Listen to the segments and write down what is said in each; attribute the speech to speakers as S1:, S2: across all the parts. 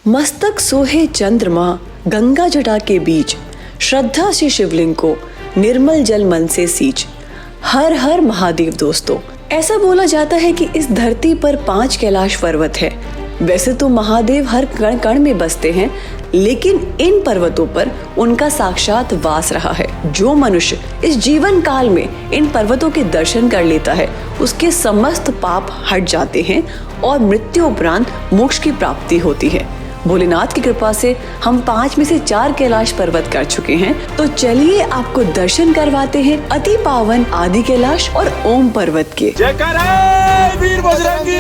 S1: मस्तक सोहे चंद्रमा गंगा जटा के बीच, श्रद्धा से शिवलिंग को निर्मल जल मन से सींच। हर हर महादेव। दोस्तों, ऐसा बोला जाता है कि इस धरती पर 5 कैलाश पर्वत है। वैसे तो महादेव हर कण कण में बसते हैं, लेकिन इन पर्वतों पर उनका साक्षात वास रहा है। जो मनुष्य इस जीवन काल में इन पर्वतों के दर्शन कर लेता है, उसके समस्त पाप हट जाते हैं और मृत्यु उपरांत मोक्ष की प्राप्ति होती है। भोलेनाथ की कृपा से हम 5 में से 4 कैलाश पर्वत कर चुके हैं, तो चलिए आपको दर्शन करवाते हैं अति पावन आदि कैलाश और ओम पर्वत के।
S2: जयकारा वीर बजरंगी।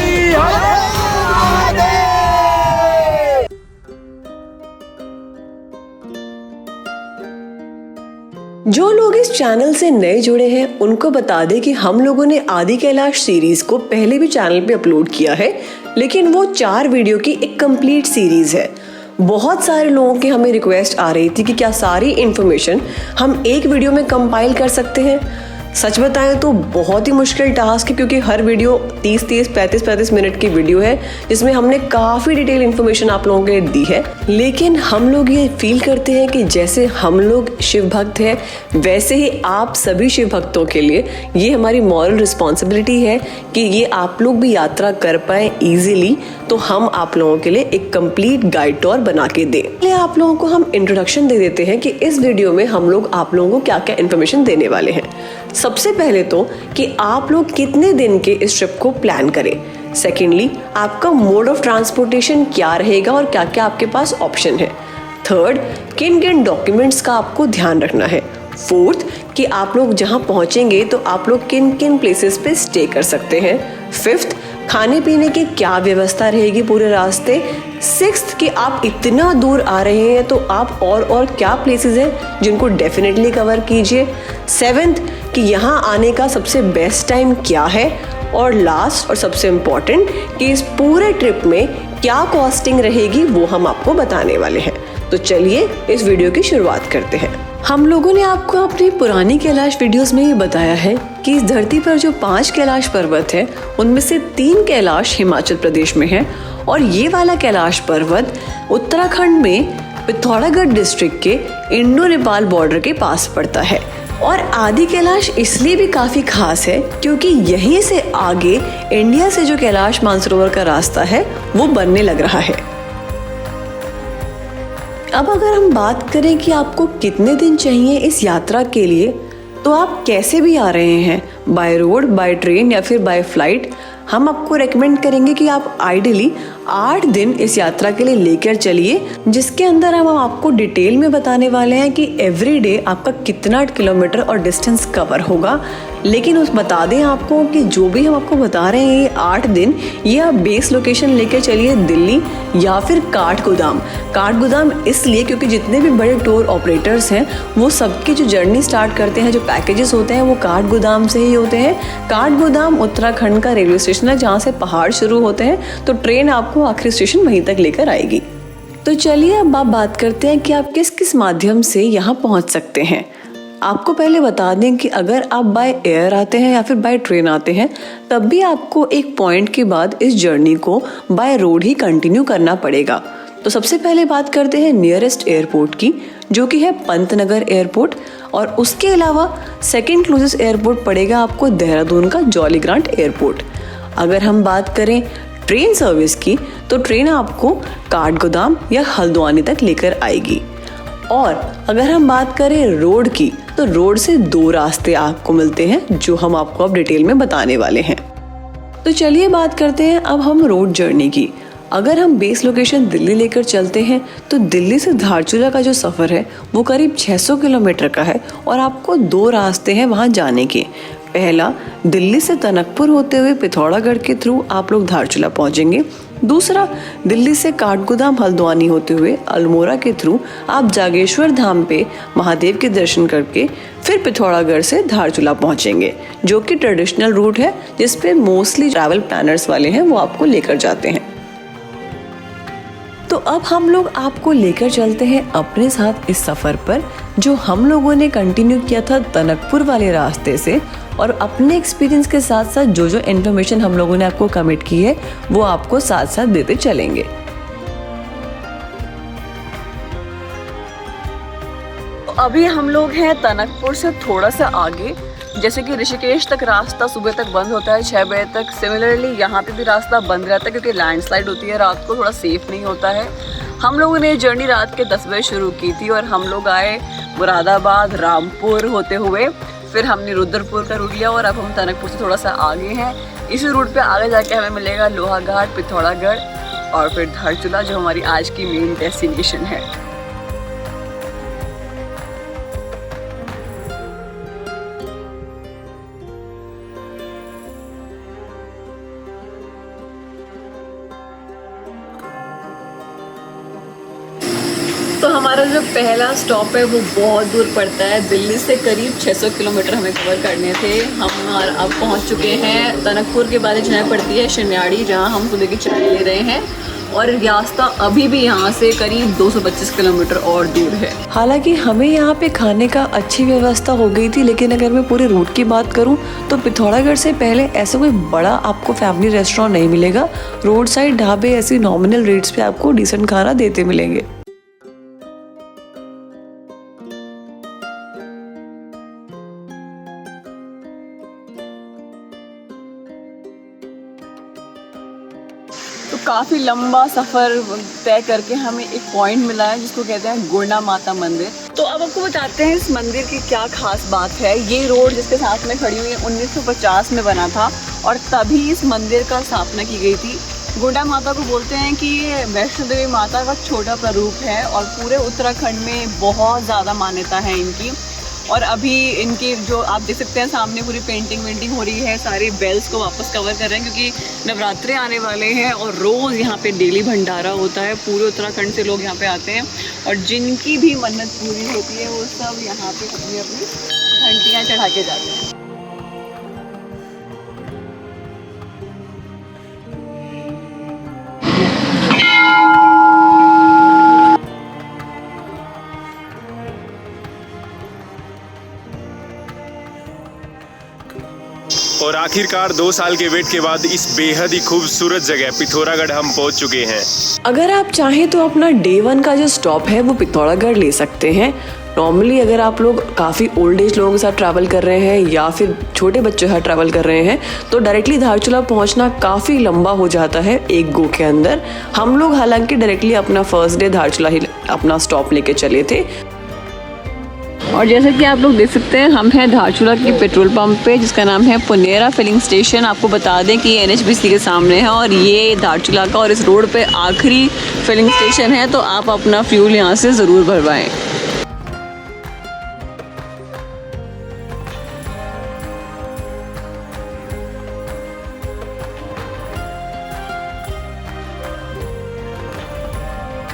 S1: जो लोग इस चैनल से नए जुड़े हैं, उनको बता दें कि हम लोगों ने आदि कैलाश सीरीज को पहले भी चैनल पे अपलोड किया है, लेकिन वो 4 वीडियो की एक कंप्लीट सीरीज है। बहुत सारे लोगों की हमें रिक्वेस्ट आ रही थी कि क्या सारी इन्फॉर्मेशन हम एक वीडियो में कंपाइल कर सकते हैं। सच बताएं तो बहुत ही मुश्किल टास्क है, क्योंकि हर वीडियो 30-30, 35-35 मिनट की वीडियो है, जिसमें हमने काफ़ी डिटेल इन्फॉर्मेशन आप लोगों के लिए दी है। लेकिन हम लोग ये फील करते हैं कि जैसे हम लोग शिव भक्त हैं, वैसे ही आप सभी शिव भक्तों के लिए ये हमारी मॉरल रिस्पॉन्सिबिलिटी है कि ये आप लोग भी यात्रा कर पाए ईजिली। तो हम आप लोगों के लिए एक कंप्लीट गाइड टूर बना के दें। आप लोगों को हम इंट्रोडक्शन दे देते हैं कि इस वीडियो में हम लोग आप लोगों को क्या क्या इन्फॉर्मेशन देने वाले हैं। सबसे पहले तो कि आप लोग कितने दिन के इस ट्रिप को प्लान करें। सेकेंडली, आपका मोड ऑफ ट्रांसपोर्टेशन क्या रहेगा और क्या क्या आपके पास ऑप्शन है। थर्ड, किन किन डॉक्यूमेंट्स का आपको ध्यान रखना है। फोर्थ, कि आप लोग जहां पहुंचेंगे तो आप लोग किन किन प्लेसेस पे स्टे कर सकते हैं। फिफ्थ, खाने पीने की क्या व्यवस्था रहेगी पूरे रास्ते। सिक्स्थ, कि आप इतना दूर आ रहे हैं तो आप और क्या प्लेसेस हैं जिनको डेफिनेटली कवर कीजिए। सेवेंथ, कि यहाँ आने का सबसे बेस्ट टाइम क्या है। और लास्ट और सबसे इम्पोर्टेंट, कि इस पूरे ट्रिप में क्या कॉस्टिंग रहेगी वो हम आपको बताने वाले हैं। तो चलिए इस वीडियो की शुरुआत करते हैं। हम लोगों ने आपको अपनी पुरानी कैलाश वीडियोस में ये बताया है कि इस धरती पर जो 5 कैलाश पर्वत है, उनमें से 3 कैलाश हिमाचल प्रदेश में है और ये वाला कैलाश पर्वत उत्तराखंड में पिथौरागढ़ डिस्ट्रिक्ट के इंडो नेपाल बॉर्डर के पास पड़ता है। और आदि कैलाश इसलिए भी काफी खास है क्योंकि यहीं से आगे इंडिया से जो कैलाश मानसरोवर का रास्ता है वो बनने लग रहा है। अब अगर हम बात करें कि आपको कितने दिन चाहिए इस यात्रा के लिए, तो आप कैसे भी आ रहे हैं, बाय रोड, बाय ट्रेन या फिर बाय फ्लाइट, हम आपको रेकमेंड करेंगे कि आप आइडियली 8 दिन इस यात्रा के लिए लेकर चलिए, जिसके अंदर हम आपको डिटेल में बताने वाले हैं कि एवरी डे आपका कितना किलोमीटर और डिस्टेंस कवर होगा। लेकिन उस बता दें आपको कि जो भी हम आपको बता रहे हैं ये 8 दिन, ये आप बेस लोकेशन लेकर चलिए दिल्ली या फिर काठगोदाम। काठगोदाम इसलिए क्योंकि जितने भी बड़े टूर ऑपरेटर्स हैं वो सबकी जो जर्नी स्टार्ट करते हैं, जो पैकेजेस होते हैं वो काठगोदाम से ही होते हैं। काठगोदाम उत्तराखंड का रेलवे स्टेशन है जहाँ से पहाड़ शुरू होते हैं, तो ट्रेन आपको आखिरी स्टेशन वहीं तक लेकर आएगी। तो चलिए अब आप बात करते हैं कि आप किस किस माध्यम से यहाँ पहुँच सकते हैं। आपको पहले बता दें कि अगर आप बाय एयर आते हैं या फिर बाय ट्रेन आते हैं, तब भी आपको एक पॉइंट के बाद इस जर्नी को बाय रोड ही कंटिन्यू करना पड़ेगा। तो सबसे पहले बात करते हैं नियरेस्ट एयरपोर्ट की, जो कि है पंतनगर एयरपोर्ट। और उसके अलावा सेकेंड क्लोजेस्ट एयरपोर्ट पड़ेगा आपको देहरादून का जॉली ग्रांट एयरपोर्ट। अगर हम बात करें ट्रेन सर्विस की, तो ट्रेन आपको काठगोदाम या हल्द्वानी तक लेकर आएगी। और अगर हम बात करें रोड की, तो रोड से 2 रास्ते आपको मिलते हैं, जो हम आपको अब डिटेल में बताने वाले हैं। तो चलिए बात करते हैं अब हम रोड जर्नी की। अगर हम बेस लोकेशन दिल्ली लेकर चलते हैं, तो दिल्ली से धारचूला का जो सफ़र है वो करीब 600 किलोमीटर का है और आपको 2 रास्ते हैं वहाँ जाने के। पहला, दिल्ली से टनकपुर होते हुए पिथौरागढ़ के थ्रू आप लोग धारचूला पहुँचेंगे। दूसरा, दिल्ली से काठगोदाम हल्द्वानी होते हुए अल्मोड़ा के थ्रू आप जागेश्वर धाम पे महादेव के दर्शन करके फिर पिथौरागढ़ से धारचूला पहुँचेंगे, जो कि ट्रेडिशनल रूट है जिस पे मोस्टली ट्रैवल प्लानर्स वाले हैं वो आपको लेकर जाते हैं। तो अब हम लोग आपको लेकर चलते हैं अपने साथ इस सफ़र पर, जो हम लोगों ने कंटिन्यू किया था टनकपुर वाले रास्ते से। और अपने एक्सपीरियंस के साथ साथ जो जो इन्फॉर्मेशन हम लोगों ने आपको कमिट की है वो आपको साथ साथ देते चलेंगे। अभी हम लोग हैं टनकपुर से थोड़ा सा आगे। जैसे कि ऋषिकेश तक रास्ता सुबह तक बंद होता है 6 बजे तक, सिमिलरली यहाँ पे भी रास्ता बंद रहता है क्योंकि लैंडस्लाइड होती है रात को, थोड़ा सेफ नहीं होता है। हम लोगों ने जर्नी रात के 10 बजे शुरू की थी और हम लोग आए मुरादाबाद, रामपुर होते हुए, फिर हमने रुद्रपुर का रूट लिया और अब हम टनकपुर से थोड़ा सा आगे हैं। इसी रूट पे आगे जाके हमें मिलेगा लोहाघाट, पिथौरागढ़ और फिर धारचूला, जो हमारी आज की मेन डेस्टिनेशन है। तो हमारा जो पहला स्टॉप है वो बहुत दूर पड़ता है, दिल्ली से करीब 600 किलोमीटर हमें कवर करने थे। हम अब पहुंच चुके हैं टनकपुर के बाद जहाँ पड़ती है शनियाड़ी, जहाँ हम सुबह की चाय ले रहे हैं और रास्ता अभी भी यहाँ से करीब 225 किलोमीटर और दूर है। हालांकि हमें यहाँ पे खाने का अच्छी व्यवस्था हो गई थी, लेकिन अगर मैं पूरे रूट की बात करूँ तो पिथौरागढ़ से पहले ऐसा कोई बड़ा आपको फैमिली रेस्टोरेंट नहीं मिलेगा। रोड साइड ढाबे ऐसी नॉमिनल रेट्स पे आपको डिसेंट खाना देते मिलेंगे। तो काफ़ी लंबा सफ़र तय करके हमें एक पॉइंट मिला है जिसको कहते हैं गुरना माता मंदिर। तो अब आपको बताते हैं इस मंदिर की क्या खास बात है। ये रोड जिसके साथ में खड़ी हुई है 1950 में बना था और तभी इस मंदिर का स्थापना की गई थी। गुरना माता को बोलते हैं कि ये वैष्णो देवी माता का छोटा प्रारूप है और पूरे उत्तराखंड में बहुत ज़्यादा मान्यता है इनकी। और अभी इनकी जो आप देख सकते हैं सामने पूरी पेंटिंग हो रही है, सारे बेल्स को वापस कवर कर रहे हैं क्योंकि नवरात्रे आने वाले हैं और रोज़ यहाँ पे डेली भंडारा होता है। पूरे उत्तराखंड से लोग यहाँ पे आते हैं और जिनकी भी मन्नत पूरी होती है वो सब यहाँ पे अपनी अपनी घंटियाँ चढ़ा के जाते हैं।
S3: और आखिरकार 2 साल के वेट के बाद इस बेहद ही खूबसूरत जगह पिथौरागढ़ हम पहुंच चुके हैं।
S1: अगर आप चाहें तो अपना डे 1 का जो स्टॉप है वो पिथौरागढ़ ले सकते हैं। नॉर्मली अगर आप लोग काफ़ी ओल्ड एज लोगों के साथ ट्रैवल कर रहे हैं या फिर छोटे बच्चों के साथ ट्रैवल कर रहे हैं तो डायरेक्टली धारचूला पहुंचना काफ़ी लंबा हो जाता है एक गो के अंदर। हम लोग हालांकि डायरेक्टली अपना फर्स्ट डे धारचूला ही अपना स्टॉप लेके चले थे। और जैसे कि आप लोग देख सकते हैं हम हैं धारचूला के पेट्रोल पंप पे जिसका नाम है पुनेरा फिलिंग स्टेशन। आपको बता दें कि ये NHPC के सामने है और ये धारचूला का और इस रोड पे आखिरी फिलिंग स्टेशन है, तो आप अपना फ्यूल यहाँ से ज़रूर भरवाएं।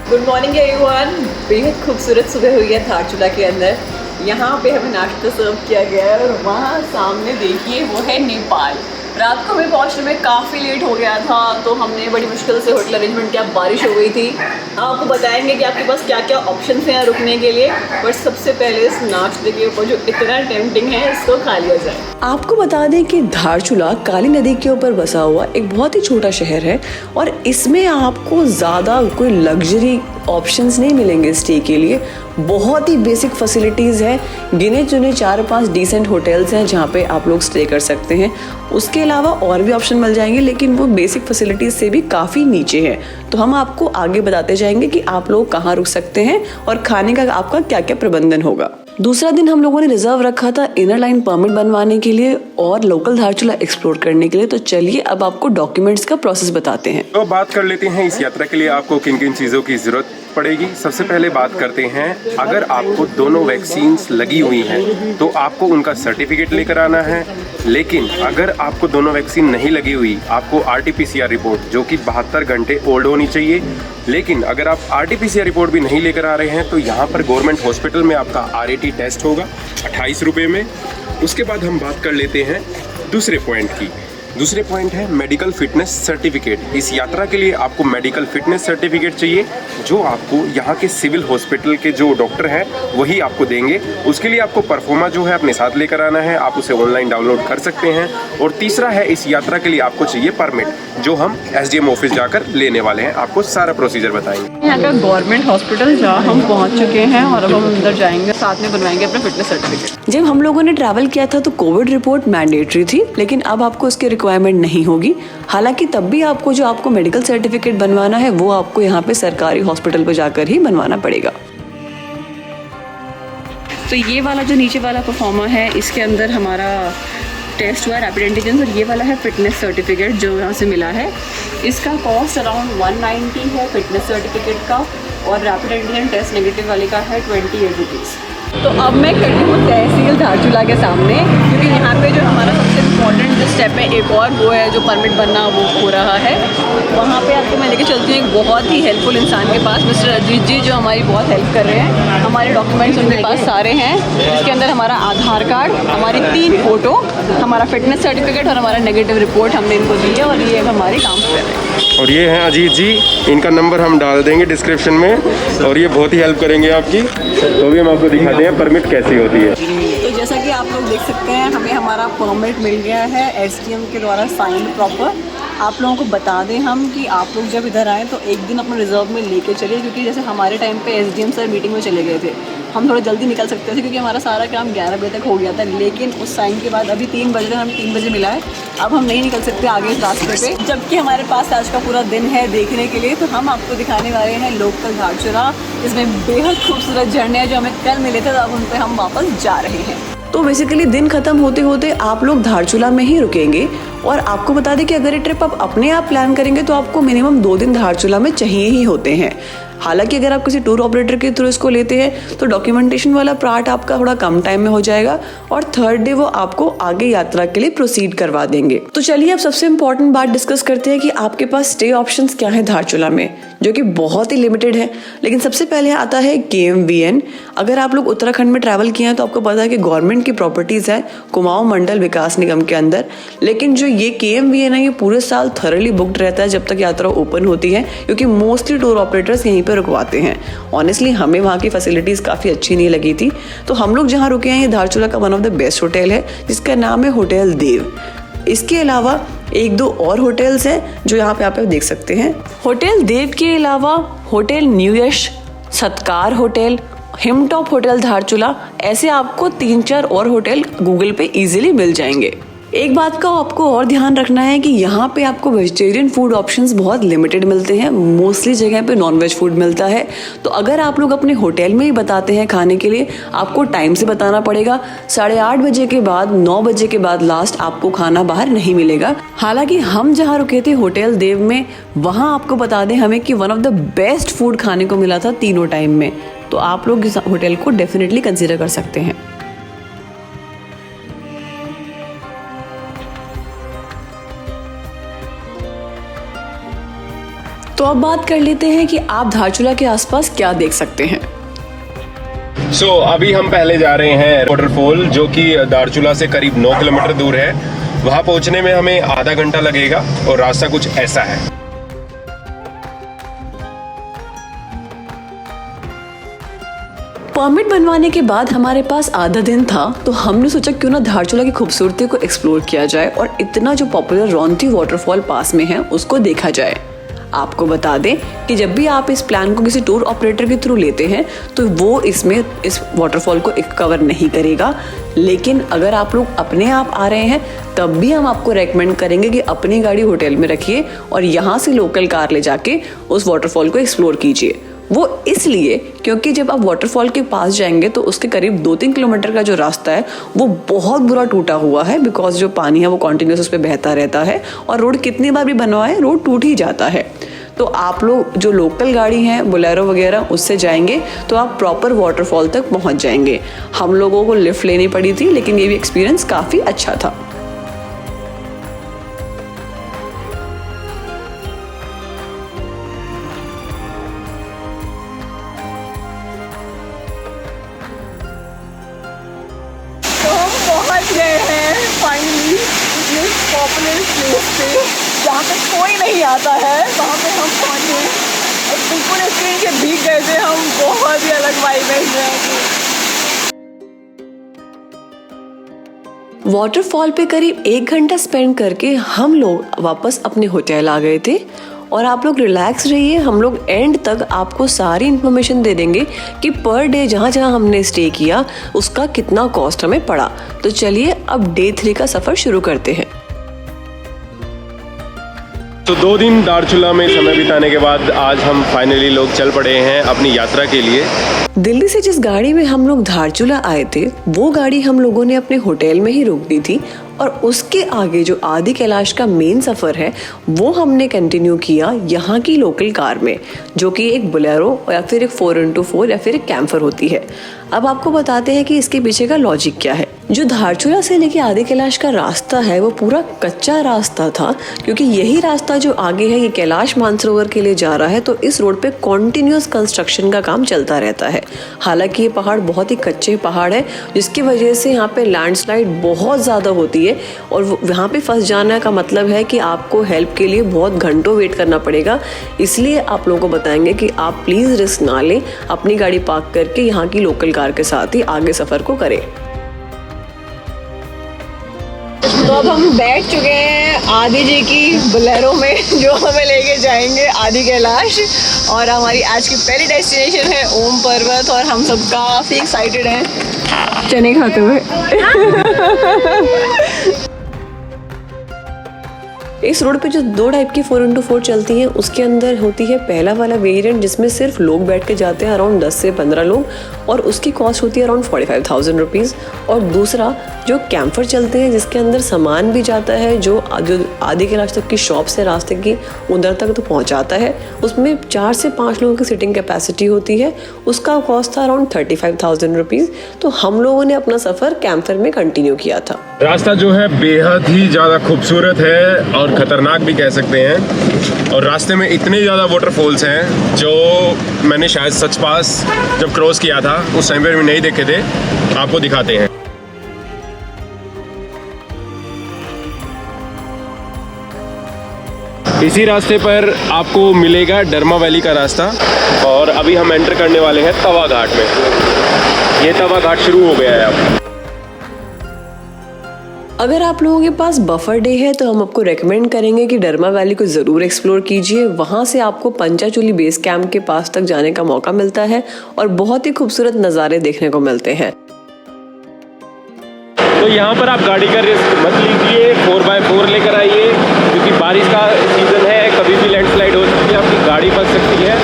S1: Good morning everyone. बेहद खूबसूरत सुबह हुई है धारचूला के अंदर। यहाँ पे हमें नाश्ता सर्व किया गया है और वहाँ सामने देखिए वो है नेपाल। रात को हमें पहुँचने में काफ़ी लेट हो गया था तो हमने बड़ी मुश्किल से होटल अरेंजमेंट किया, बारिश हो गई थी। हम आपको बताएंगे कि आपके पास क्या क्या ऑप्शन हैं यहाँ रुकने के लिए, बट सबसे पहले इस नाश्ते के ऊपर जो इतना टेम्पटिंग है इसको खा लिया जाए। आपको बता दें कि धारचूला काली नदी के ऊपर बसा हुआ एक बहुत ही छोटा शहर है और इसमें आपको ज़्यादा कोई लग्जरी ऑप्शंस नहीं मिलेंगे स्टे के लिए। बहुत ही बेसिक फैसिलिटीज़ हैं, गिने चुने 4-5 डिसेंट होटल्स हैं जहाँ पे आप लोग स्टे कर सकते हैं। उसके अलावा और भी ऑप्शन मिल जाएंगे लेकिन वो बेसिक फैसिलिटीज़ से भी काफ़ी नीचे हैं। तो हम आपको आगे बताते जाएंगे कि आप लोग कहाँ रुक सकते हैं और खाने का आपका क्या क्या प्रबंधन होगा। दूसरा दिन हम लोगों ने रिजर्व रखा था इनर लाइन परमिट बनवाने के लिए और लोकल धारचूला एक्सप्लोर करने के लिए। तो चलिए अब आपको डॉक्यूमेंट्स का प्रोसेस बताते हैं।
S3: तो बात कर लेते हैं इस यात्रा के लिए आपको किन किन चीज़ों की ज़रूरत पड़ेगी। सबसे पहले बात करते हैं, अगर आपको दोनों वैक्सीन्स लगी हुई हैं तो आपको उनका सर्टिफिकेट लेकर आना है। लेकिन अगर आपको दोनों वैक्सीन नहीं लगी हुई, आपको RT-PCR रिपोर्ट जो कि 72 घंटे ओल्ड होनी चाहिए। लेकिन अगर आप RT-PCR रिपोर्ट भी नहीं लेकर आ रहे हैं तो यहाँ पर गवर्नमेंट हॉस्पिटल में आपका RAT टेस्ट होगा 28 रुपये में। उसके बाद हम बात कर लेते हैं दूसरे पॉइंट की। दूसरे पॉइंट है मेडिकल फिटनेस सर्टिफिकेट। इस यात्रा के लिए आपको मेडिकल फिटनेस सर्टिफिकेट चाहिए, जो आपको यहाँ के सिविल हॉस्पिटल के जो डॉक्टर हैं वही आपको देंगे। उसके लिए आपको परफॉर्मा जो है अपने साथ लेकर आना है, आप उसे ऑनलाइन डाउनलोड कर सकते हैं। और तीसरा है, इस यात्रा के लिए आपको चाहिए परमिट, जो हम SDM ऑफिस जाकर लेने वाले हैं। आपको सारा प्रोसीजर बताएंगे।
S4: यहाँ का गवर्नमेंट हॉस्पिटल जहाँ हम पहुँच चुके हैं और अब हम अंदर जाएंगे, साथ में बनवाएंगे अपना फिटनेस सर्टिफिकेट।
S1: जब हम लोगों ने ट्रैवल किया था तो कोविड रिपोर्ट मैंडेटरी थी, लेकिन अब आपको उसकी रिक्वायरमेंट नहीं होगी। हालांकि तब भी आपको जो आपको मेडिकल सर्टिफिकेट बनवाना है वो आपको यहाँ पे सरकारी हॉस्पिटल पे जाकर ही बनवाना पड़ेगा।
S4: तो ये वाला जो नीचे वाला परफॉर्मा है, इसके अंदर हमारा टेस्ट हुआ है रैपिड एंटीजन, और ये वाला है फिटनेस सर्टिफिकेट जो यहाँ से मिला है। इसका कॉस्ट अराउंड 190 है फिटनेस सर्टिफिकेट का, और रैपिड एंटीजन टेस्ट नेगेटिव वाले का है 28 रुपीज़। तो अब मैं खड़ी हूँ तहसील धारचूला के सामने, क्योंकि यहाँ पे जो हमारा सबसे इम्पोर्टेंट जो स्टेप है एक और, वो है जो परमिट बनना वो हो रहा है। वहाँ पे आपको मैं लेके चलती हूँ एक बहुत ही हेल्पफुल इंसान के पास, मिस्टर अजीत जी, जो हमारी बहुत हेल्प कर रहे हैं। हमारे डॉक्यूमेंट्स उनके पास सारे हैं, जिसके अंदर हमारा आधार कार्ड, हमारी 3 फ़ोटो, हमारा फिटनेस सर्टिफिकेट और हमारा नेगेटिव रिपोर्ट हमने इनको दी है, और ये हमारे काम कर रहे हैं।
S3: और ये हैं अजीत जी, इनका नंबर हम डाल देंगे डिस्क्रिप्शन में, और ये बहुत ही हेल्प करेंगे आपकी। तो भी हम आपको दिखाते हैं परमिट कैसी होती है।
S4: तो जैसा कि आप लोग देख सकते हैं, हमें हमारा परमिट मिल गया है SDM के द्वारा साइन प्रॉपर। आप लोगों को बता दें हम कि आप लोग जब इधर आएँ तो एक दिन अपना रिजर्व में लेके चलिए, क्योंकि जैसे हमारे टाइम पे SDM सर मीटिंग में चले गए थे, हम थोड़ा जल्दी निकल सकते थे क्योंकि हमारा सारा काम 11 बजे तक हो गया था। लेकिन उस साइन के बाद अभी 3 बजे तक, हम 3 बजे मिला है, अब हम नहीं निकल सकते आगे इस रास्ते पे, जबकि हमारे पास आज का पूरा दिन है देखने के लिए। तो हम आपको दिखाने वाले हैं लोकल धारचूला, जिसमें बेहद खूबसूरत झरने हैं जो हमें कल मिले थे, तो अब उन पर हम वापस जा रहे हैं।
S1: तो बेसिकली दिन खत्म होते होते आप लोग धारचूला में ही रुकेंगे। और आपको बता दें कि अगर ये ट्रिप आप अपने आप प्लान करेंगे तो आपको मिनिमम 2 दिन धारचूला में चाहिए ही होते हैं। हालांकि अगर आप किसी टूर ऑपरेटर के थ्रू इसको लेते हैं तो डॉक्यूमेंटेशन वाला पार्ट आपका थोड़ा कम टाइम में हो जाएगा, और 3rd डे वो आपको आगे यात्रा के लिए प्रोसीड करवा देंगे। तो चलिए अब सबसे इम्पोर्टेंट बात डिस्कस करते हैं कि आपके पास स्टे ऑप्शंस क्या है धारचूला में, जो कि बहुत ही लिमिटेड है। लेकिन सबसे पहले आता है KMVN। अगर आप लोग उत्तराखंड में ट्रैवल किए हैं तो आपको पता है कि गवर्नमेंट की प्रॉपर्टीज है कुमाऊं मंडल विकास निगम के अंदर। लेकिन जो ये KMVN है, ये पूरे साल थॉरली बुक्ड रहता है जब तक यात्रा ओपन होती है, क्योंकि मोस्टली टूर ऑपरेटर्स यहीं पे रुकवाते हैं। ऑनेस्टली हमें वहाँ की फैसिलिटीज काफ़ी अच्छी नहीं लगी थी, तो हम लोग जहाँ रुके हैं ये धारचूला का one of the best hotel है, जिसका नाम है होटल देव। इसके अलावा 1-2 और होटल्स हैं जो यहाँ पे आप देख सकते हैं। होटल देव के अलावा होटल न्यू यश, सत्कार होटल, हिमटॉप होटल धारचूला, ऐसे आपको 3-4 और होटल गूगल पे इजीली मिल जाएंगे। एक बात का आपको और ध्यान रखना है कि यहाँ पे आपको वेजिटेरियन फूड ऑप्शंस बहुत लिमिटेड मिलते हैं, मोस्टली जगह पे नॉनवेज फूड मिलता है। तो अगर आप लोग अपने होटल में ही बताते हैं खाने के लिए, आपको टाइम से बताना पड़ेगा। 8:30 बजे के बाद 9 बजे के बाद लास्ट आपको खाना बाहर नहीं मिलेगा। हालांकि हम जहाँ रुके थे होटल देव में, वहाँ आपको बता दें हमें कि one of the best food खाने को मिला था तीनों टाइम में। तो आप लोग इस होटल को डेफिनेटली कंसिडर कर सकते हैं। तो अब बात कर लेते हैं कि आप धारचूला के आसपास क्या देख सकते हैं।
S3: अभी हम पहले जा रहे हैं वाटरफॉल, जो कि धारचूला से करीब 9 किलोमीटर दूर है। वहां पहुंचने में हमें आधा घंटा लगेगा, और रास्ता कुछ ऐसा है।
S1: परमिट बनवाने के बाद हमारे पास आधा दिन था, तो हमने सोचा क्यों ना धारचूला की खूबसूरती को एक्सप्लोर किया जाए और इतना जो पॉपुलर रौंती वाटरफॉल पास में है उसको देखा जाए। आपको बता दें कि जब भी आप इस प्लान को किसी टूर ऑपरेटर के थ्रू लेते हैं तो वो इसमें इस वाटरफॉल को कवर नहीं करेगा। लेकिन अगर आप लोग अपने आप आ रहे हैं तब भी हम आपको रेकमेंड करेंगे कि अपनी गाड़ी होटल में रखिए और यहाँ से लोकल कार ले जाके उस वाटरफॉल को एक्सप्लोर कीजिए। वो इसलिए क्योंकि जब आप वाटरफॉल के पास जाएंगे तो उसके करीब 2-3 किलोमीटर का जो रास्ता है वो बहुत बुरा टूटा हुआ है, बिकॉज जो पानी है वो कॉन्टिन्यूस उस पर बहता रहता है और रोड कितनी बार भी बनवाए रोड टूट ही जाता है। तो आप लोग जो लोकल गाड़ी हैं बोलेरो वगैरह उससे जाएंगे तो आप प्रॉपर वाटरफॉल तक पहुंच जाएंगे। हम लोगों को लिफ्ट लेनी पड़ी थी, लेकिन ये भी एक्सपीरियंस काफ़ी अच्छा था।
S4: पहुंच गए हैं फाइनली इस पॉपुलर प्लेस पे जहाँ पे कोई नहीं आता है, वहाँ पे हम पहुँचे और बिल्कुल इसके नीचे भीग गए थे हम। बहुत ही अलग वाइब है इसमें।
S1: वाटरफॉल पे करीब 1 घंटा स्पेंड करके हम लोग वापस अपने होटल आ गए थे और आप लोग रिलैक्स रहिए, हम लोग एंड तक आपको सारी इन्फॉर्मेशन दे देंगे कि पर डे जहाँ जहाँ हमने स्टे किया उसका कितना कॉस्ट हमें पड़ा। तो चलिए अब डे 3 का सफ़र शुरू करते हैं।
S3: तो 2 दिन दारचूला में समय बिताने के बाद आज हम फाइनली लोग चल पड़े हैं अपनी यात्रा के लिए।
S1: दिल्ली से जिस गाड़ी में हम लोग धारचूला आए थे वो गाड़ी हम लोगों ने अपने होटल में ही रोक दी थी और उसके आगे जो आदि कैलाश का मेन सफ़र है वो हमने कंटिन्यू किया यहाँ की लोकल कार में, जो कि एक बोलेरो या फिर एक 4x4 या फिर एक कैम्फर होती है। अब आपको बताते हैं कि इसके पीछे का लॉजिक क्या है। जो धारचूला से लेके आदि कैलाश का रास्ता है वो पूरा कच्चा रास्ता था, क्योंकि यही रास्ता जो आगे है ये कैलाश मानसरोवर के लिए जा रहा है, तो इस रोड पे कॉन्टिन्यूस कंस्ट्रक्शन का काम चलता रहता है। हालांकि ये पहाड़ बहुत ही कच्चे पहाड़ है, जिसकी वजह से यहाँ पे लैंडस्लाइड बहुत ज़्यादा होती है और यहाँ पे फंस जाने का मतलब है कि आपको हेल्प के लिए बहुत घंटों वेट करना पड़ेगा। इसलिए आप लोगों को बताएंगे कि आप प्लीज़ रिस्क ना लें, अपनी गाड़ी पार्क करके यहाँ की लोकल कार के साथ ही आगे सफ़र को करें।
S4: तो अब हम बैठ चुके हैं आदि जी की बोलेरो में जो हमें लेके जाएंगे आदि कैलाश, और हमारी आज की पहली डेस्टिनेशन है ओम पर्वत और हम सब काफ़ी एक्साइटेड हैं चने खाते हुए।
S1: इस रोड पे जो 2 टाइप की 4x4 चलती हैं उसके अंदर होती है पहला वाला वेरिएंट जिसमें सिर्फ लोग बैठ के जाते हैं अराउंड 10 से 15 लोग, और उसकी कॉस्ट होती है अराउंड 45,000 रुपीज़। और दूसरा जो कैंपर चलते हैं जिसके अंदर सामान भी जाता है, जो आदि कैलाश तक की शॉप से रास्ते की उधर तक तो पहुंचाता है, उसमें 4 से 5 लोगों की सिटिंग कैपेसिटी होती है। उसका कॉस्ट था अराउंड 35,000 रुपीज़। तो हम लोगों ने अपना सफ़र कैंपर में कंटिन्यू किया था।
S3: रास्ता जो है बेहद ही ज़्यादा खूबसूरत है और खतरनाक भी कह सकते हैं, और रास्ते में इतने ज़्यादा वाटरफॉल्स हैं जो मैंने शायद सच पास जब क्रॉस किया था उस टाइम पर भी नहीं देखे थे, आपको दिखाते हैं। इसी रास्ते पर आपको मिलेगा डरमा वैली का रास्ता, और अभी हम एंटर करने वाले हैं तवा घाट में। ये तवा घाट शुरू हो गया है अब।
S1: अगर आप लोगों के पास बफर डे है तो हम आपको रेकमेंड करेंगे कि डरमा वैली को ज़रूर एक्सप्लोर कीजिए। वहाँ से आपको पंचाचूली बेस कैंप के पास तक जाने का मौका मिलता है और बहुत ही खूबसूरत नज़ारे देखने को मिलते हैं।
S3: तो यहाँ पर आप गाड़ी का रिस्क मत लीजिए, 4x4 लेकर आइए, क्योंकि बारिश का सीजन है, कभी भी लैंडस्लाइड हो सकती है, आपकी गाड़ी फंस सकती है।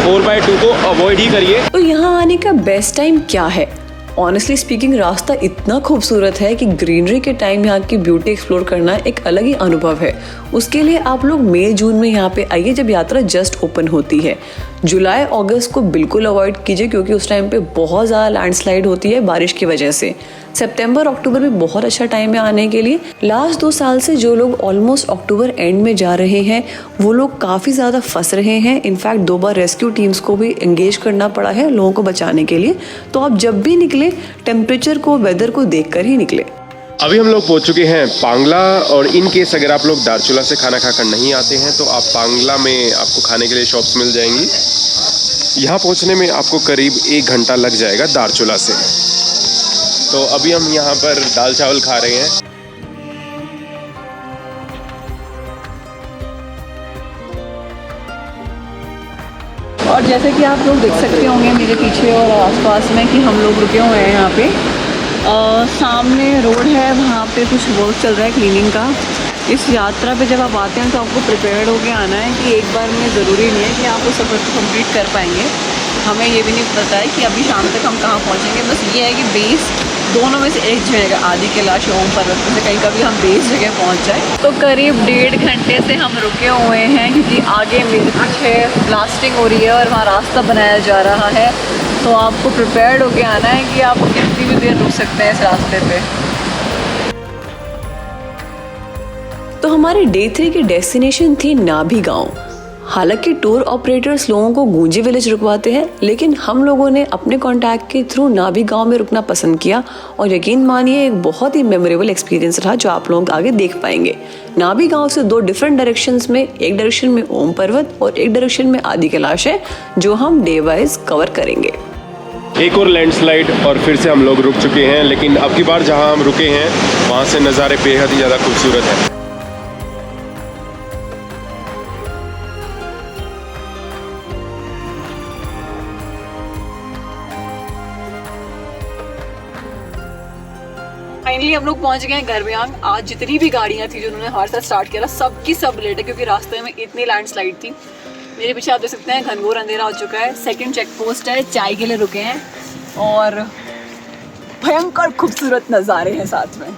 S3: 4x2 को अवॉइड ही करिए।
S1: तो यहाँ आने का बेस्ट टाइम क्या है? ऑनेस्टली स्पीकिंग रास्ता इतना खूबसूरत है कि ग्रीनरी के टाइम यहाँ की ब्यूटी एक्सप्लोर करना एक अलग ही अनुभव है। उसके लिए आप लोग मई जून में यहाँ पे आइए जब यात्रा जस्ट ओपन होती है। जुलाई अगस्त को बिल्कुल अवॉइड कीजिए क्योंकि उस टाइम पे बहुत ज़्यादा लैंडस्लाइड होती है बारिश की वजह से। सितंबर अक्टूबर में बहुत अच्छा टाइम है आने के लिए। लास्ट 2 साल से जो लोग ऑलमोस्ट अक्टूबर एंड में जा रहे हैं वो लोग काफ़ी ज़्यादा फंस रहे हैं। इनफैक्ट 2 बार रेस्क्यू टीम्स को भी एंगेज करना पड़ा है लोगों को बचाने के लिए। तो आप जब भी निकले टेम्परेचर को, वेदर को देखकर ही निकले।
S3: अभी हम लोग पहुंच चुके हैं पांगला, और इन केस अगर आप लोग दारचूला से खाना खाकर नहीं आते हैं तो आप पांगला में आपको खाने के लिए शॉप्स मिल जाएंगी। यहाँ पहुंचने में आपको करीब 1 घंटा लग जाएगा दारचूला से। तो अभी हम यहाँ पर दाल चावल खा रहे हैं।
S4: और जैसे कि आप लोग देख सकते होंगे मेरे पीछे और आसपास में कि हम लोग रुके हुए हैं यहाँ पे। सामने रोड है, वहाँ पे कुछ वर्क चल रहा है क्लीनिंग का। इस यात्रा पे जब आप आते हैं तो आपको प्रिपेयर्ड होके आना है कि एक बार में ज़रूरी नहीं है कि आप उस सफ़र को कंप्लीट कर पाएंगे। हमें ये भी नहीं पता है कि अभी शाम तक हम कहाँ पहुँचेंगे। बस ये है कि बेस दोनों में से एक जगह आदि कैलाश ओम पर्वत में से कहीं कभी हम बेस जगह पहुँच जाए। तो करीब 1.5 घंटे से हम रुके हुए हैं क्योंकि आगे मेरे पीछे ब्लास्टिंग हो रही है और वहाँ रास्ता बनाया जा रहा है। तो आपको प्रिपेयर्ड होके आना है कि आप कितनी भी देर रुक सकते हैं इस रास्ते पे।
S1: तो हमारे डे 3 की डेस्टिनेशन थी नाभी गांव। हालांकि टूर ऑपरेटर्स लोगों को गूंजी विलेज रुकवाते हैं, लेकिन हम लोगों ने अपने कॉन्टैक्ट के थ्रू नाभी गांव में रुकना पसंद किया और यकीन मानिए एक बहुत ही मेमोरेबल एक्सपीरियंस रहा जो आप लोग आगे देख पाएंगे। नाभी गांव से 2 डिफरेंट डायरेक्शंस में, एक डायरेक्शन में ओम पर्वत और एक डायरेक्शन में आदि कैलाश है, जो हम डे वाइज कवर करेंगे।
S3: एक और लैंडस्लाइड और फिर से हम लोग रुक चुके हैं, लेकिन अब की बार जहां हम रुके हैं वहां से नज़ारे बेहद ही ज़्यादा खूबसूरत हैं।
S4: फाइनली हम लोग पहुंच गए हैं गर्मियांग। आज जितनी भी गाड़ियां थी जो उन्होंने हमारे साथ स्टार्ट किया था, सबकी सब लेट है क्योंकि रास्ते में इतनी लैंडस्लाइड थी। मेरे पीछे आप देख सकते हैं घनघोर अंधेरा हो चुका है। सेकंड चेक पोस्ट है, चाय के लिए रुके हैं और भयंकर खूबसूरत नज़ारे हैं साथ में।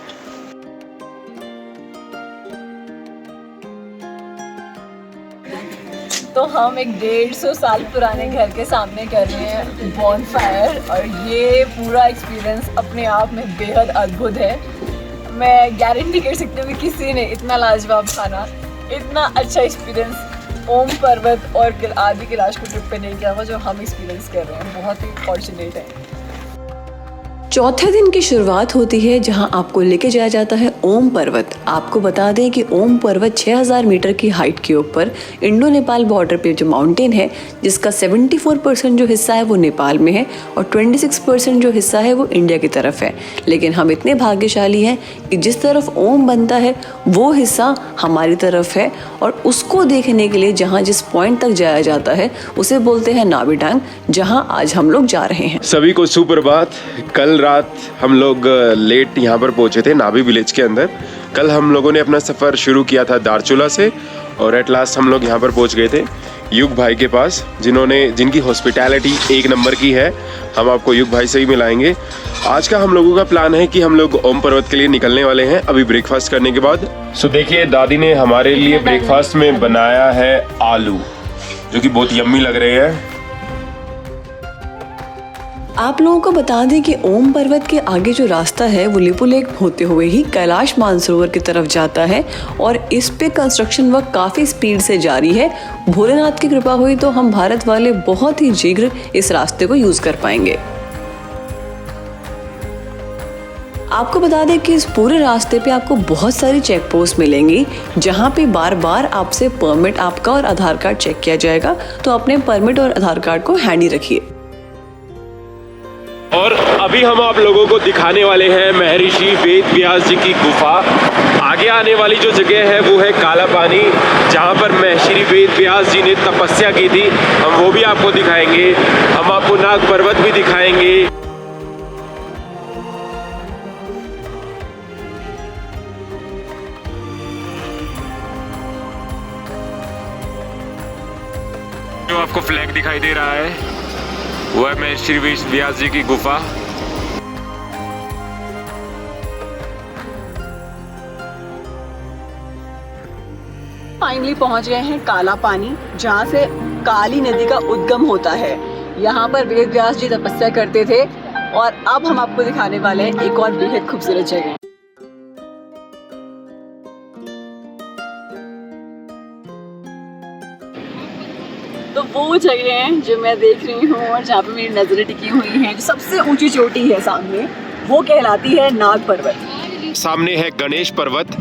S4: तो हम एक 150 साल पुराने घर के सामने कर रहे हैं बॉनफायर और ये पूरा एक्सपीरियंस अपने आप में बेहद अद्भुत है। मैं गारंटी कर सकती हूँ कि किसी ने इतना लाजवाब खाना, इतना अच्छा एक्सपीरियंस ओम पर्वत और आदि कैलाश को ट्रिप पे नहीं किया हुआ जो हम एक्सपीरियंस कर रहे हैं। बहुत ही फॉर्चुनेट है।
S1: चौथे दिन की शुरुआत होती है जहां आपको लेके जाया जाता है ओम पर्वत। आपको बता दें कि ओम पर्वत 6000 मीटर की हाइट के ऊपर इंडो नेपाल बॉर्डर पे जो माउंटेन है, जिसका 74% जो हिस्सा है वो नेपाल में है और 26% जो हिस्सा है वो इंडिया की तरफ है। लेकिन हम इतने भाग्यशाली हैं कि जिस तरफ ओम बनता है वो हिस्सा हमारी तरफ है और उसको देखने के लिए जहाँ जिस पॉइंट तक जाया जाता है उसे बोलते हैं नाभी डांग, जहाँ आज हम लोग जा रहे हैं।
S3: सभी को सुप्रभात। कल रात हम लोग लेट यहाँ पर पहुंचे थे नाभी विलेज के अंदर। कल हम लोगों ने अपना सफ़र शुरू किया था दारचूला से और एट लास्ट हम लोग यहाँ पर पहुंच गए थे युग भाई के पास, जिनकी हॉस्पिटैलिटी 1 नंबर की है। हम आपको युग भाई से ही मिलाएंगे। आज का हम लोगों का प्लान है कि हम लोग ओम पर्वत के लिए निकलने वाले हैं अभी ब्रेकफास्ट करने के बाद। सो देखिए, दादी ने हमारे लिए ब्रेकफास्ट में बनाया है आलू, जो कि बहुत यम्मी लग रहे हैं।
S1: आप लोगों को बता दें कि ओम पर्वत के आगे जो रास्ता है वो लिपु लेक होते हुए ही कैलाश मानसरोवर की तरफ जाता है और इस पे कंस्ट्रक्शन वर्क काफ़ी स्पीड से जारी है। भोलेनाथ की कृपा हुई तो हम भारत वाले बहुत ही शीघ्र इस रास्ते को यूज़ कर पाएंगे। आपको बता दें कि इस पूरे रास्ते पे आपको बहुत सारी चेक पोस्ट मिलेंगी जहाँ पे बार बार आपसे परमिट आपका और आधार कार्ड चेक किया जाएगा, तो अपने परमिट और आधार कार्ड को हैंडी रखिए।
S3: और अभी हम आप लोगों को दिखाने वाले हैं महर्षि वेद व्यास जी की गुफा। आगे आने वाली जो जगह है वो है काला पानी, जहाँ पर महर्षि वेद व्यास जी ने तपस्या की थी। हम वो भी आपको दिखाएंगे। हम आपको नाग पर्वत भी दिखाएंगे। जो आपको फ्लैग दिखाई दे रहा है वो है महर्षि व्यास जी की गुफा।
S4: फाइनली पहुंच गए हैं काला पानी, जहाँ से काली नदी का उद्गम होता है। यहाँ पर वेद व्यास जी तपस्या करते थे और अब हम आपको दिखाने वाले हैं एक और बेहद खूबसूरत जगह। तो वो जगह हैं जो मैं देख रही हूँ और जहाँ पे मेरी नजरें टिकी हुई हैं, जो सबसे ऊंची चोटी है सामने, वो कहलाती है नाग पर्वत।
S3: सामने है गणेश पर्वत।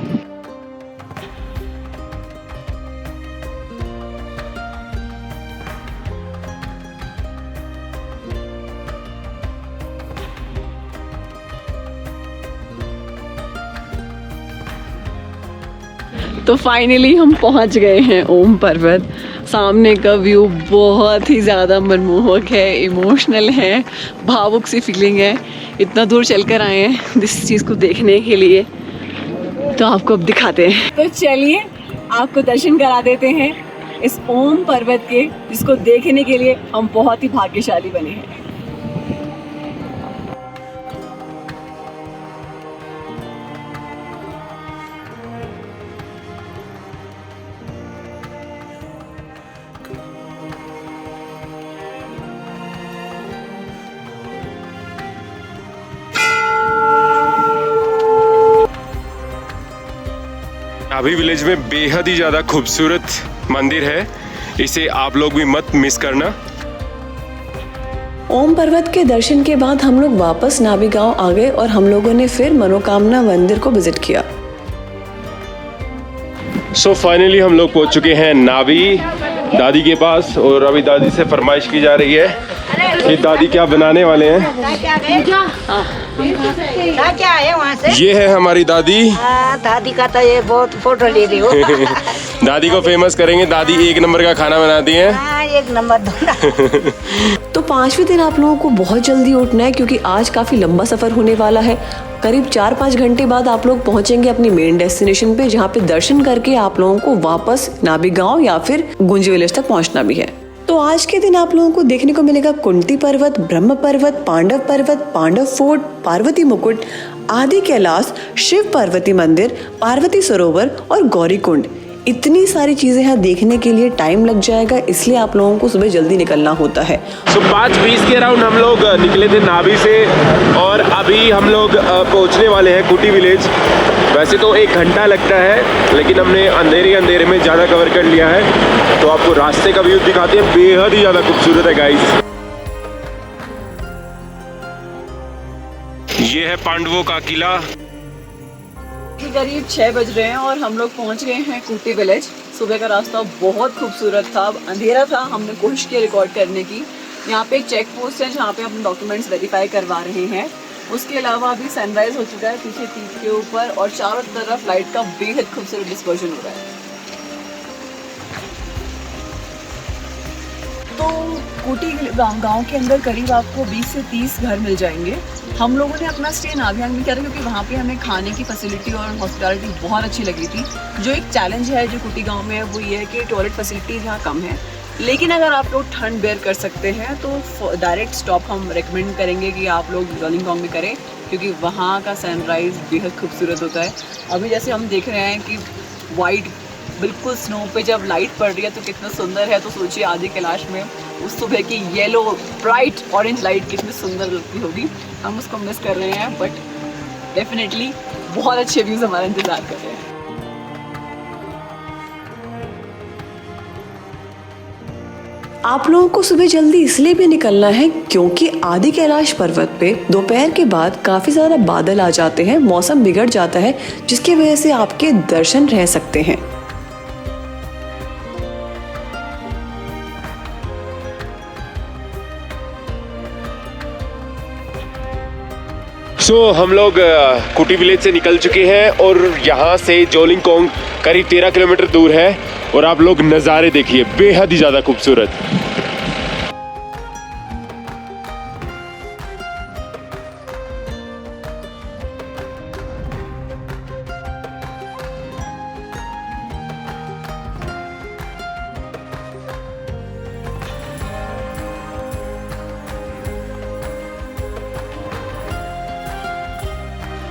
S4: तो फाइनली हम पहुंच गए हैं ओम पर्वत। सामने का व्यू बहुत ही ज़्यादा मनमोहक है, इमोशनल है, भावुक सी फीलिंग है। इतना दूर चलकर आए हैं इस चीज़ को देखने के लिए, तो आपको अब दिखाते हैं। तो चलिए आपको दर्शन करा देते हैं इस ओम पर्वत के, जिसको देखने के लिए हम बहुत ही भाग्यशाली बने हैं।
S3: नाभी विलेज में बेहद ही ज़्यादा खूबसूरत मंदिर है। इसे आप लोग भी मत मिस करना।
S1: ओम पर्वत के दर्शन के बाद हम लोग वापस नाभी गांव आ गए और हम लोगों ने फिर मनोकामना मंदिर को विजिट किया।
S3: सो फाइनली हम लोग पहुंच चुके हैं नाभी दादी के पास और अभी दादी से फरमाइश की जा रही है कि दादी क्या बनाने वाले हैं।
S5: क्या है वहाँ से?
S3: ये है हमारी दादी।
S5: दादी का तो ये बहुत फोटो ले रही हो।
S3: दादी को फेमस करेंगे, दादी एक नंबर का खाना बनाती हैं।
S5: एक नंबर दो।
S1: तो 5वें दिन आप लोगों को बहुत जल्दी उठना है क्योंकि आज काफी लंबा सफर होने वाला है। करीब 4-5 घंटे बाद आप लोग पहुंचेंगे अपनी मेन डेस्टिनेशन पे, जहाँ पे दर्शन करके आप लोगों को वापस नाभी गांव या फिर गुंजी विलेज तक पहुंचना भी है। तो आज के दिन आप लोगों को देखने को मिलेगा कुंती पर्वत, ब्रह्म पर्वत, पांडव फोर्ट, पार्वती मुकुट, आदि कैलाश, शिव पार्वती मंदिर, पार्वती सरोवर और गौरी कुंड। इतनी सारी चीजें यहाँ देखने के लिए टाइम लग जाएगा, इसलिए आप लोगों को सुबह जल्दी निकलना होता है।
S3: 5:20 के अराउंड हम लोग निकले थे नाभी से और अभी हम लोग पहुंचने वाले हैं कुटी विलेज। वैसे तो 1 घंटा लगता है, लेकिन हमने अंधेरे में ज़्यादा कवर कर लिया है, तो आपको रास्ते का व्यू दिखाते हैं। बेहद ही ज़्यादा खूबसूरत है गाइस। ये है पांडवों का किला।
S4: करीब 6 बज रहे हैं और हम लोग पहुंच गए हैं कुटी विलेज। सुबह का रास्ता बहुत खूबसूरत था, अंधेरा था, हमने कोशिश की रिकॉर्ड करने की। यहाँ पे एक चेक पोस्ट है जहाँ पे अपने डॉक्यूमेंट्स वेरीफाई करवा रहे हैं। उसके अलावा अभी सनराइज हो चुका है पीछे टीप के ऊपर और चारों तरफ लाइट का बेहद खूबसूरत डिस्पर्शन हो रहा है। तो कुटी गांव के अंदर करीब आपको 20 से 30 घर मिल जाएंगे। हम लोगों ने अपना स्टे नाभियांग में किया था क्योंकि वहाँ पे हमें खाने की फैसिलिटी और हॉस्पिटैलिटी बहुत अच्छी लगी थी। जो एक चैलेंज है जो कुटी गांव में है वो ये है कि टॉयलेट फैसिलिटीज़ यहाँ कम है, लेकिन अगर आप लोग ठंड बेयर कर सकते हैं तो डायरेक्ट स्टॉप हम रेकमेंड करेंगे कि आप लोग जोलिंगोंग में करें क्योंकि वहाँ का सनराइज़ बेहद खूबसूरत होता है। अभी जैसे हम देख रहे हैं कि वाइट बिल्कुल स्नो पे जब लाइट पड़ रही है तो कितना सुंदर है। तो सोचिए आदि कैलाश में उस सुबह की येलो ब्राइट ऑरेंज लाइट कितनी सुंदर लगती होगी। हम उसको मिस कर रहे हैं, बट डेफिनेटली बहुत अच्छे व्यूज हमारा इंतजार कर रहे हैं।
S1: आप लोगों को सुबह जल्दी इसलिए भी निकलना है क्योंकि आदि कैलाश पर्वत पे दोपहर के बाद काफी ज्यादा बादल आ जाते हैं, मौसम बिगड़ जाता है, जिसकी वजह से आपके दर्शन रह सकते हैं।
S3: हम लोग कुटी विलेज से निकल चुके हैं और यहाँ से जोलिंगकोंग करीब 13 किलोमीटर दूर है और आप लोग नज़ारे देखिए, बेहद ही ज़्यादा खूबसूरत।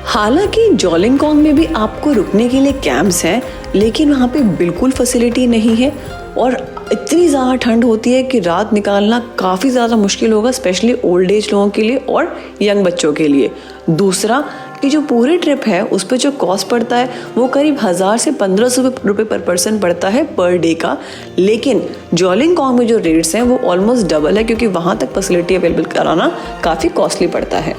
S1: हालांकि जोलिंगकोंग में भी आपको रुकने के लिए कैंप्स हैं, लेकिन वहाँ पे बिल्कुल फैसिलिटी नहीं है और इतनी ज़्यादा ठंड होती है कि रात निकालना काफ़ी ज़्यादा मुश्किल होगा, स्पेशली ओल्ड एज लोगों के लिए और यंग बच्चों के लिए। दूसरा कि जो पूरी ट्रिप है उस पर जो कॉस्ट पड़ता है वो करीब 1000 से 1500 रुपये पर पर्सन पड़ता है पर डे का। लेकिन जोलिंगकोंग में जो रेट्स हैं वो ऑलमोस्ट डबल है क्योंकि वहाँ तक फैसिलिटी अवेलेबल कराना काफ़ी कॉस्टली पड़ता है।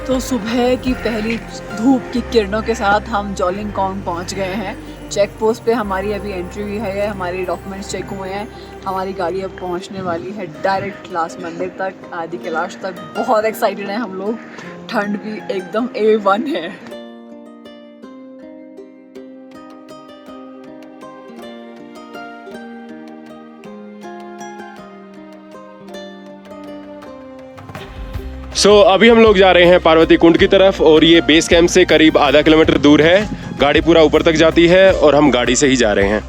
S4: तो सुबह की पहली धूप की किरणों के साथ हम जोलिंगकोंग पहुंच गए हैं। चेक पोस्ट पे हमारी अभी एंट्री हुई है, हमारे डॉक्यूमेंट्स चेक हुए हैं, हमारी गाड़ी अब पहुंचने वाली है डायरेक्ट कैलाश मंदिर तक, आदि कैलाश तक। बहुत एक्साइटेड हैं हम लोग, ठंड भी एकदम A1 है।
S3: अभी हम लोग जा रहे हैं पार्वती कुंड की तरफ और ये बेस कैंप से करीब आधा किलोमीटर दूर है। गाड़ी पूरा ऊपर तक जाती है और हम गाड़ी से ही जा रहे हैं।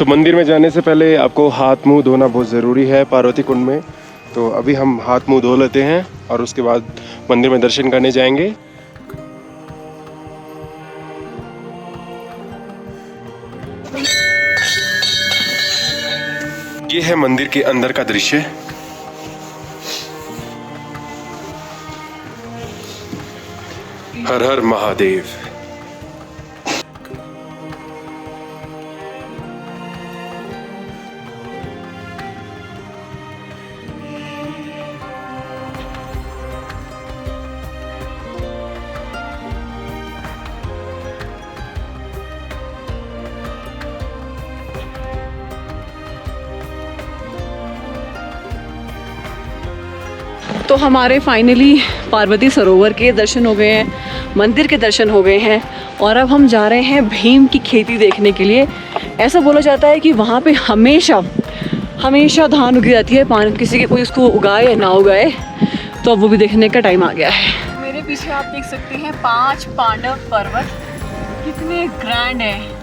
S3: मंदिर में जाने से पहले आपको हाथ मुंह धोना बहुत ज़रूरी है पार्वती कुंड में। तो अभी हम हाथ मुंह धो लेते हैं और उसके बाद मंदिर में दर्शन करने जाएंगे। ये है मंदिर के अंदर का दृश्य। हर हर महादेव।
S4: तो हमारे फाइनली पार्वती सरोवर के दर्शन हो गए हैं, मंदिर के दर्शन हो गए हैं और अब हम जा रहे हैं भीम की खेती देखने के लिए। ऐसा बोला जाता है कि वहाँ पे हमेशा धान उगी जाती है, किसी के कोई उसको उगाए या ना उगाए, तो अब वो भी देखने का टाइम आ गया है। मेरे पीछे आप देख सकते हैं 5 पांडव पर्वत, कितने ग्रैंड है।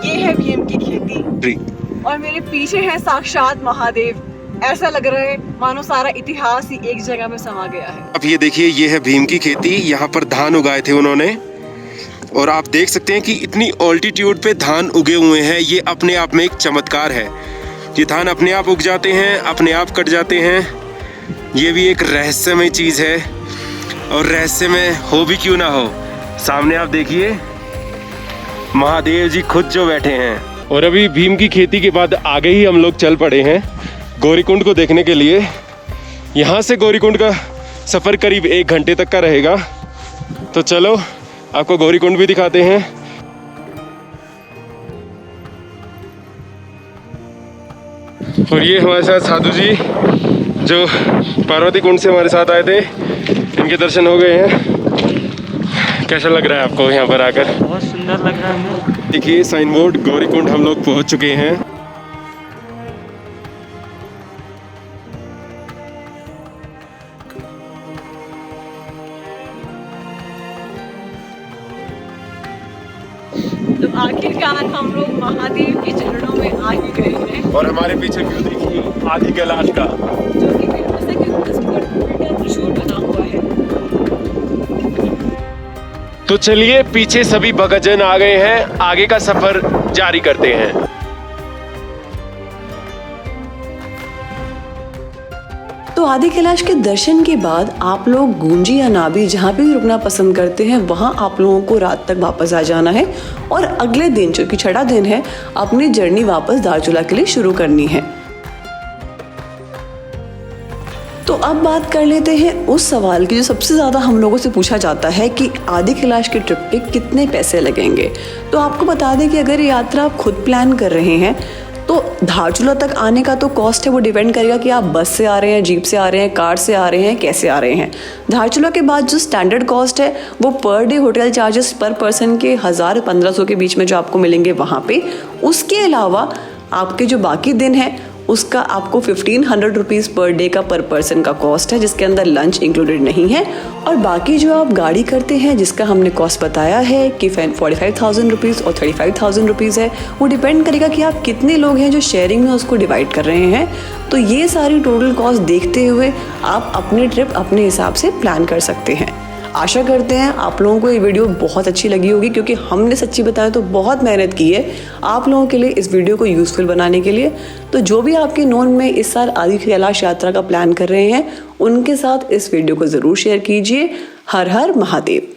S4: ये है भीम की खेती और मेरे पीछे है साक्षात महादेव। ऐसा लग रहा है मानो सारा इतिहास ही एक जगह में समा गया है।
S3: अब ये देखिए, ये है भीम की खेती। यहाँ पर धान उगाए थे उन्होंने और आप देख सकते हैं कि इतनी ऑल्टीट्यूड पे धान उगे हुए हैं। ये अपने आप में एक चमत्कार है। ये धान अपने आप उग जाते हैं, अपने आप कट जाते हैं। ये भी एक रहस्यमय चीज है और रहस्यमय हो भी क्यों ना हो, सामने आप देखिए महादेव जी खुद जो बैठे हैं। और अभी भीम की खेती के बाद आगे ही हम लोग चल पड़े हैं गौरीकुंड को देखने के लिए। यहाँ से गौरीकुंड का सफ़र करीब 1 घंटे तक का रहेगा। तो चलो आपको गौरीकुंड भी दिखाते हैं। और ये हमारे साथ साधु जी जो पार्वती कुंड से हमारे साथ आए थे, इनके दर्शन हो गए हैं। कैसा लग रहा है आपको यहाँ पर आकर?
S2: बहुत सुंदर लग रहा है।
S3: देखिए साइन बोर्ड, गौरीकुंड हम लोग पहुँच चुके हैं।
S4: तो आखिरकार हम लोग महादेव के चरणों में आ ही गए हैं।
S3: और हमारे पीछे व्यू देखिए आदि कैलाश का,
S4: जो कि फेमस है क्योंकि उस पर उल्टा त्रिशूल बना हुआ है।
S3: तो चलिए पीछे सभी भक्तजन आ गए हैं, आगे का सफर जारी करते हैं।
S1: तो आदि कैलाश के दर्शन के बाद आप लोग गूंजी या नाभी जहाँ पे भी रुकना पसंद करते हैं, वहाँ आप लोगों को रात तक वापस आ जाना है और अगले दिन जो कि 6ठा दिन है, अपनी जर्नी वापस धारचूला के लिए शुरू करनी है। तो अब बात कर लेते हैं उस सवाल की जो सबसे ज़्यादा हम लोगों से पूछा जाता है कि आदि कैलाश के ट्रिप पे कितने पैसे लगेंगे। तो आपको बता दें कि अगर ये यात्रा आप खुद प्लान कर रहे हैं तो धारचूला तक आने का तो कॉस्ट है वो डिपेंड करेगा कि आप बस से आ रहे हैं, जीप से आ रहे हैं, कार से आ रहे हैं, कैसे आ रहे हैं। धारचूला के बाद जो स्टैंडर्ड कॉस्ट है वो पर डे होटल चार्जेस पर पर्सन के 1000-1500 के बीच में जो आपको मिलेंगे वहाँ पे। उसके अलावा आपके जो बाकी दिन है उसका आपको 1500 रुपीज़ पर डे का पर पर्सन का कॉस्ट है, जिसके अंदर लंच इंक्लूडेड नहीं है। और बाकी जो आप गाड़ी करते हैं जिसका हमने कॉस्ट बताया है कि 45,000 रुपीज़ और 35,000 रुपीज़ है, वो डिपेंड करेगा कि आप कितने लोग हैं जो शेयरिंग में उसको डिवाइड कर रहे हैं। तो ये सारी टोटल कॉस्ट देखते हुए आप अपनी ट्रिप अपने हिसाब से प्लान कर सकते हैं। आशा करते हैं आप लोगों को ये वीडियो बहुत अच्छी लगी होगी, क्योंकि हमने सच्ची बताया तो बहुत मेहनत की है आप लोगों के लिए इस वीडियो को यूज़फुल बनाने के लिए। तो जो भी आपके नोन में इस साल आदि कैलाश यात्रा का प्लान कर रहे हैं उनके साथ इस वीडियो को ज़रूर शेयर कीजिए। हर हर महादेव।